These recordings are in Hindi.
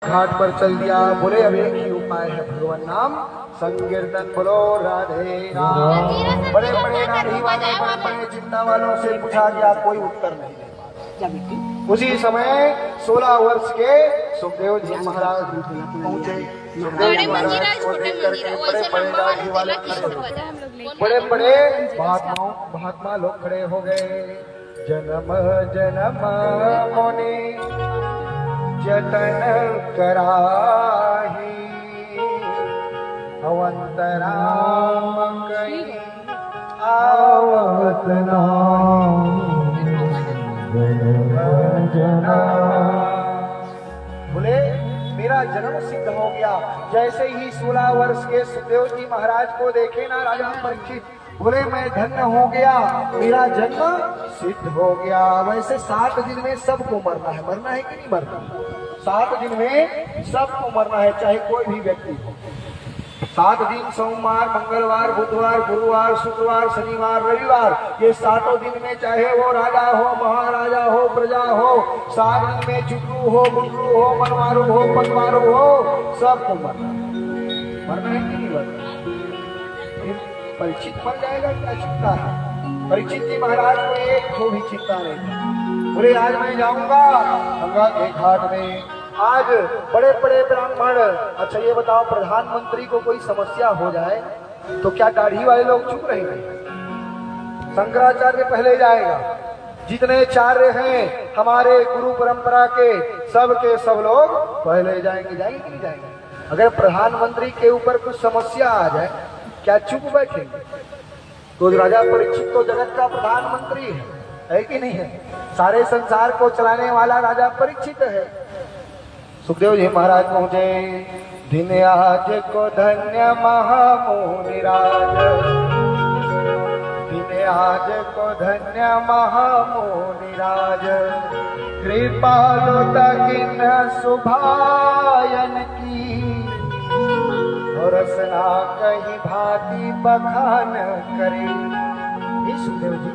घाट पर चल दिया। बोले अब एक ही उपाय है भगवान नाम संकीर्तन, बोलो राधे राम। बड़े बड़े नारी वाले बड़े बड़े चिंता वालों से पूछा गया, कोई उत्तर नहीं दे पा। उसी समय 16 वर्ष के सुखदेव जी महाराज पहुंचे। सुखदेव जी महाराज को देख करके बड़े बड़े नारी वाले बड़े बड़े महात्मा लोग खड़े हो गए। जन्म जन्म मुनि जतन कराही, अवंतराम कई आवत नाम। बोले मेरा जन्म सिद्ध हो गया। जैसे ही 16 वर्ष के सुखदेव जी महाराज को देखे ना राजा परीक्षित, बोले मैं धन्य हो गया, मेरा जन्म सिद्ध हो गया। वैसे 7 दिन में सबको मरना है, मरना है कि नहीं मरना? 7 दिन में सबको मरना है, चाहे कोई भी व्यक्ति हो। 7 दिन सोमवार, मंगलवार, बुधवार, गुरुवार, शुक्रवार, शनिवार, रविवार, ये 7 दिन में चाहे वो राजा हो, महाराजा हो, प्रजा हो, 7 दिन में चुटरू हो, गुटरू हो, मनवारू हो, पटवारू हो, सबको मरना है। मरना है कि नहीं मरना? परीक्षित मर जाएगा क्या चिंता है? परीक्षित जी महाराज को एक तो भी चिंता नहीं थी। बोले आज मैं जाऊंगा गंगा के घाट में, आज बड़े बड़े ब्राह्मण। अच्छा ये बताओ, प्रधानमंत्री को कोई समस्या हो जाए तो क्या दाढ़ी वाले लोग चुप रहेंगे? शंकराचार्य पहले जाएगा, जितने आचार्य हैं हमारे गुरु परंपरा के सब लोग पहले जाएंगे। जाएंगे कि नहीं जाएंगे? अगर प्रधानमंत्री के ऊपर कुछ समस्या आ जाए, क्या चुप बैठेंगे? तो राजा परीक्षित तो जगत का प्रधानमंत्री है कि नहीं है? सारे संसार को चलाने वाला राजा परीक्षित है। सुखदेव जी महाराज पहुंचे। दिन आज को धन्य महामुनिराज, दिन आज को धन्य महामुनिराज, कृपालु तकिन सुभायन की, और रसना कहीं भांति बखान करे। सुखदेव जी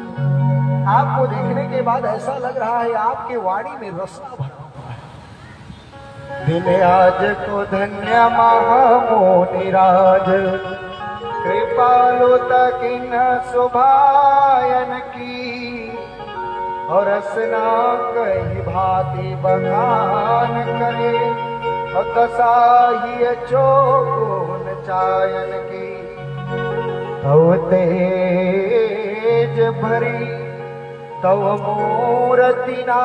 आपको देखने के बाद ऐसा लग रहा है आपके वाणी में रसना भरा हुआ है। दिन आज को धन्य महामुनिराज, कृपालु तकिन सुभायन की, और रसना कहीं भांति बखान करे, और दसाही चौगुन चायन की, तव तेज भरी तव मूर्ति ना,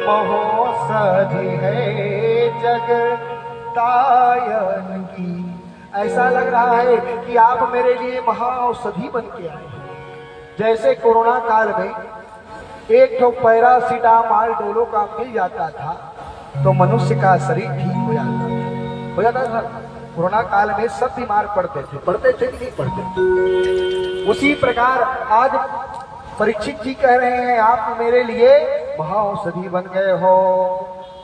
महोषधि है जग तायन की। ऐसा लग रहा है कि आप मेरे लिए महाऔषधि बन के आए। जैसे कोरोना काल में एक तो पैरासीटामॉल डोलो का मिल जाता था तो मनुष्य का शरीर ठीक हो जाता था। कोरोना काल में सब बीमार पड़ते थे कि नहीं पड़ते थे? उसी प्रकार आज परीक्षित जी कह रहे हैं आप मेरे लिए महाऔषधि बन गए हो।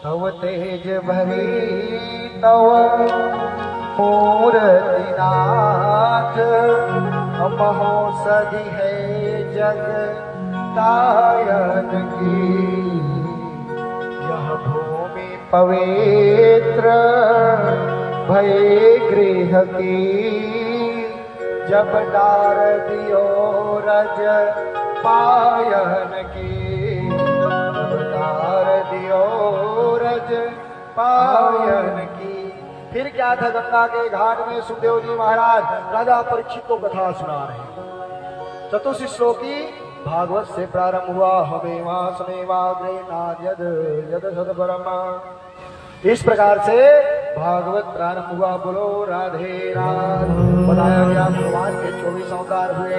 तव तेज भरी तव मूर्ति नाथ, महाऔषधि है जग तायन की। यह भूमि पवित्र भय गृह की, जब डार दियो रज पायन की, जब डार दियो रज पायन की। फिर क्या था? गंगा के घाट में सुखदेव जी महाराज राजा परीक्षित को कथा सुना रहे हैं। चतुर्थ श्लोकी भागवत से प्रारंभ हुआ। हमेवाग्रे नाद्यद यद सदपरमा। इस प्रकार से भागवत प्रारंभ हुआ। बोलो राधे राम। बताया गया भगवान के 24 अवतार हुए,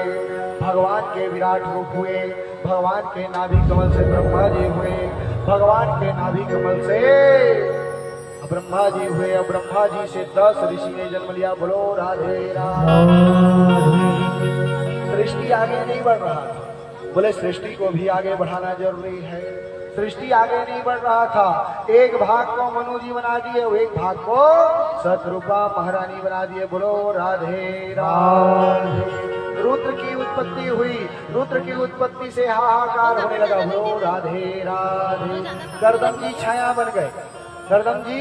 भगवान के विराट रूप हुए, भगवान के नाभि कमल से ब्रह्मा जी हुए, भगवान के नाभि कमल से ब्रह्मा जी हुए, और ब्रह्मा जी से 10 ऋषि ने जन्म लिया। बोलो राधे राम। सृष्टि आगे नहीं बढ़ रहा था। बोले सृष्टि को भी आगे बढ़ाना जरूरी है। सृष्टि आगे नहीं बढ़ रहा था। एक भाग को मनु जी बना दिए, एक भाग को सतरूपा महारानी बना दिए। बोलो राधे राधे। रुद्र की उत्पत्ति हुई। रुद्र की उत्पत्ति से हाहाकार होने लगा। बोलो राधे राधे। गर्दन जी छाया बन गए। गर्दन जी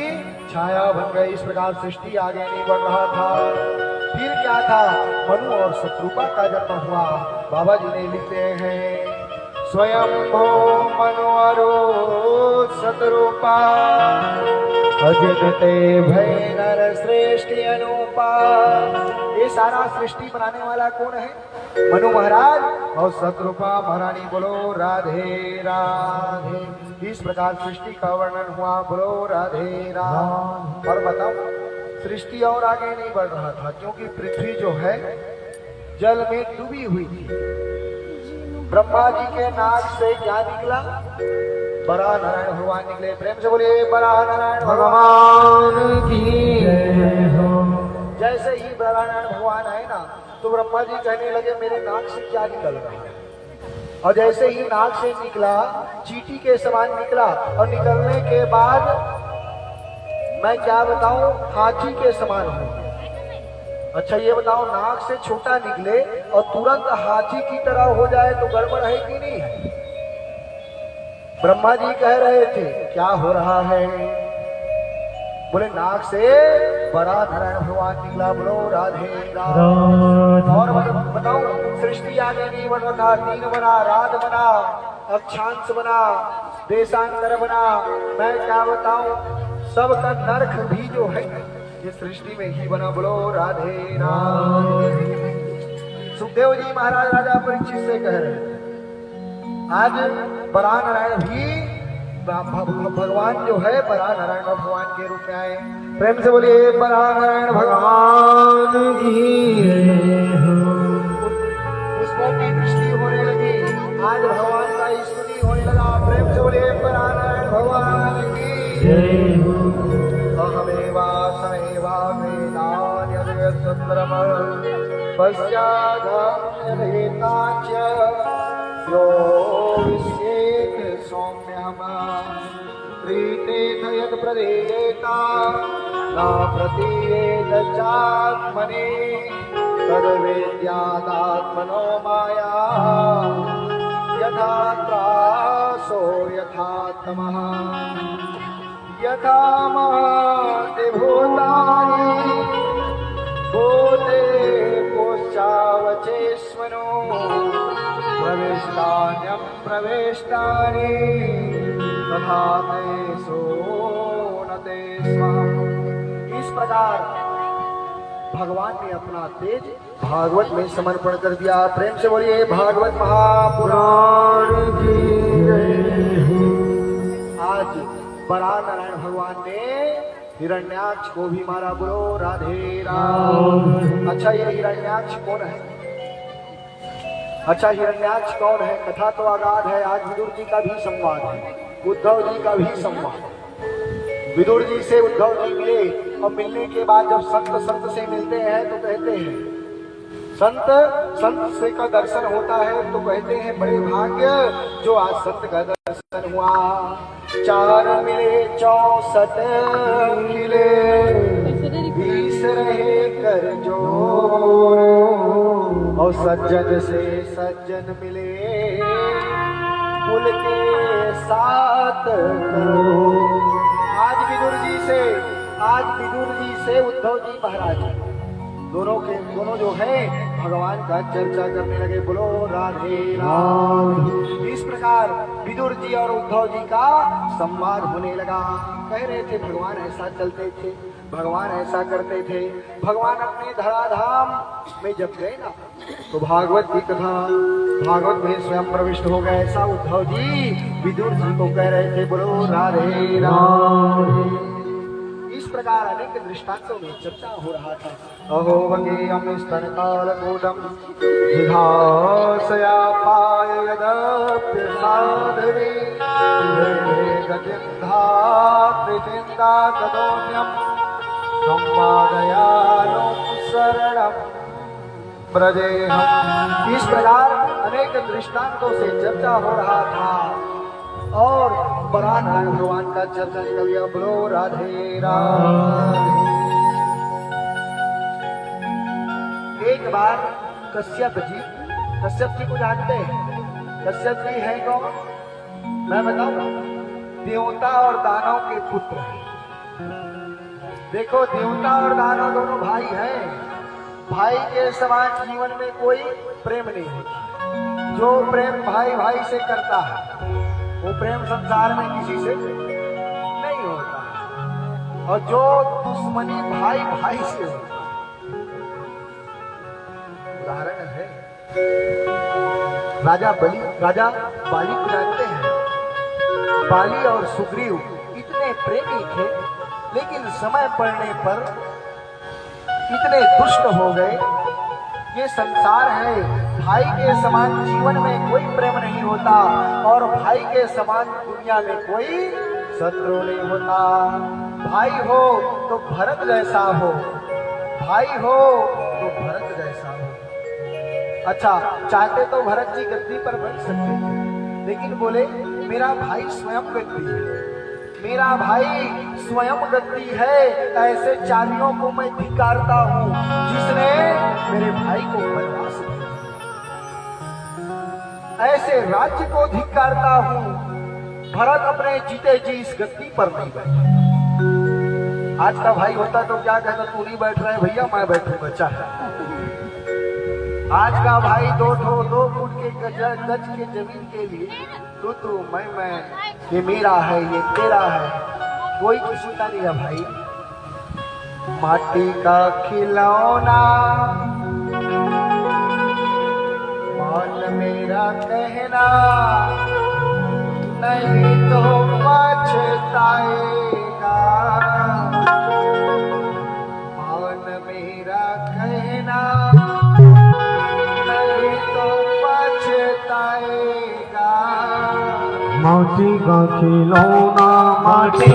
छाया बन गए। इस प्रकार सृष्टि आगे नहीं बढ़ रहा था। फिर क्या था? मनु और शत्रुपा का जन्म हुआ। बाबा जी ने लिखते हैं स्वयं भो मनुअरो शत्रुपा अजगते भय नर श्रेष्ठ अनुपा। ये सारा सृष्टि बनाने वाला कौन है? मनु महाराज और शत्रुपा महारानी। बोलो राधे राधे। इस प्रकार सृष्टि का वर्णन हुआ। बोलो राधे राधे। और बताओ सृष्टि और आगे नहीं बढ़ रहा था क्योंकि पृथ्वी जो है जल में डूबी हुई थी। ब्रह्मा जी के नाक से क्या निकला? बड़ा नारायण भगवान निकले। प्रेम से बोलिए बड़ा नारायण भगवान की जय हो। जैसे ही बड़ा नारायण भगवान आए ना तो ब्रह्मा जी कहने लगे मेरे नाक से क्या निकल रहा है। और जैसे ही नाक से निकला चींटी के समान निकला। और निकलने के बाद मैं क्या बताऊं हाथी के समान हूं। अच्छा ये बताओ नाक से छोटा निकले और तुरंत हाथी की तरह हो जाए तो गड़बड़ है कि नहीं है? ब्रह्मा जी कह रहे थे क्या हो रहा है? बोले नाक से बड़ा नारायण भगवान निकला। बोलो राधे राधे। और बताओ सृष्टि आगे नहीं बढ़ रहा। दिन बना, रात बना, अक्षांश बना, देशांतर बना। मैं क्या बताऊं सबका नरक भी जो है ये सृष्टि में ही बना। बोलो राधे राधे। सुखदेव जी महाराज राजा परीक्षित से कह रहे आज बड़ा नारायण भी भगवान जो है बड़ा नारायण भगवान के रूप में आए। प्रेम से बोलिए बड़ा नारायण भगवान की। पुष्पों की वृष्टि होने लगी। आज भगवान का स्तुति होने लगा। प्रेम से बोलिए बड़ा नारायण भगवान की जय हो। अहमेवा समेवा वेदान्य सुंदरम पश्चादम्यदेताच यो विश्येत सौम्यम प्रीतेन यत् प्रदेता न प्रतीयेत चात्मने तद्वेद्यादात्मनो माया यथा त्रासो यथा तमः यथा महति भूतानि भूते कोश्चावचेष्वनो प्रवेष्टान्यं प्रवेष्टानि तथा तेषु न ते स्वम्। इस प्रकार भगवान ने अपना तेज भागवत में समर्पण कर दिया। प्रेम से बोलिए भागवत महापुराण की जय हो। आज बड़ा नारायण भगवान ने हिरण्याक्ष को भी मारा। बोलो राधे राधे। अच्छा ये हिरण्याक्ष कौन है? अच्छा हिरण्याक्ष कौन है? कथा तो आगाध है। आज विदुर जी का भी संवाद है, उद्धव जी का भी संवाद। विदुर जी से उद्धव जी मिले और मिलने के बाद जब संत से मिलते हैं तो कहते हैं संत से का दर्शन होता है तो कहते हैं बड़े भाग्य जो आज संत का दर्शन हुआ। 4 मिले 64 मिले 20 रहे कर जोर और सज्जन से सज्जन मिले कुल के 7 करोड़। आज विदुर जी से उद्धव जी महाराज दोनों जो है भगवान का चर्चा करने लगे। बोलो राधे राधे। इस प्रकार विदुर जी और उद्धव जी का संवाद होने लगा। कह रहे थे भगवान ऐसा चलते थे, भगवान ऐसा करते थे। भगवान अपने धराधाम में जब गए ना तो भागवत की कथा भागवत में स्वयं प्रविष्ट हो गए। ऐसा उद्धव जी विदुर जी को कह रहे थे। बोलो राधे राधे। इस प्रकार अनेक दृष्टांतों में चर्चा हो रहा था। अहो वगेयं स्तनकालकूटं विधासया पाययदप्य साधवे गतिं धात्रिचिन्ता तदोन्यं संवादयानो शरणं ब्रजेहम्। इस प्रकार अनेक दृष्टांतों से चर्चा हो रहा था और बड़ा नारायण भगवान का चर्चा निकल गया। बोलो राधे राधे। एक बार कश्यप जी को जानते हैं? कश्यप जी है कौन? मैं बताऊं, देवता और दानव के पुत्र हैं। देखो, देवता और दानव दोनों भाई हैं। भाई के समान जीवन में कोई प्रेम नहीं होता। जो प्रेम भाई भाई से करता है वो प्रेम संसार में किसी से नहीं होता, और जो दुश्मनी भाई भाई से होता। उदाहरण है, राजा बाली को जानते हैं? बाली और सुग्रीव इतने प्रेमी थे, लेकिन समय पड़ने पर इतने दुष्ट हो गए। ये संसार है, भाई के समान जीवन में कोई प्रेम नहीं होता, और भाई के समान दुनिया में कोई शत्रु नहीं होता। भाई हो तो भरत जैसा हो, भाई हो तो भरत जैसा हो। अच्छा, चाहते तो भरत जी गद्दी पर बैठ सकते थे, लेकिन बोले मेरा भाई स्वयं गद्दी है, मेरा भाई स्वयं गद्दी है। ऐसे चालियों को मैं धिक्कारता हूं जिसने मेरे भाई को वनवास दिया, ऐसे राज्य को धिक्कारता हूं। भरत अपने जीते जी इस गद्दी पर नहीं बैठा। आज का भाई होता तो क्या कहता, तू नहीं बैठ रहा है भैया, मैं बैठूंगा चाहे। आज का भाई दो फुट के गज के जमीन के लिए तू मैं, ये मेरा है, ये तेरा है, कोई किसी का नहीं है भाई। माटी का खिलौना मान मेरा कहना, नहीं तो पछताएगा। मान मेरा कहना, नहीं तो पछताएगा। माटी का खिलौना माटी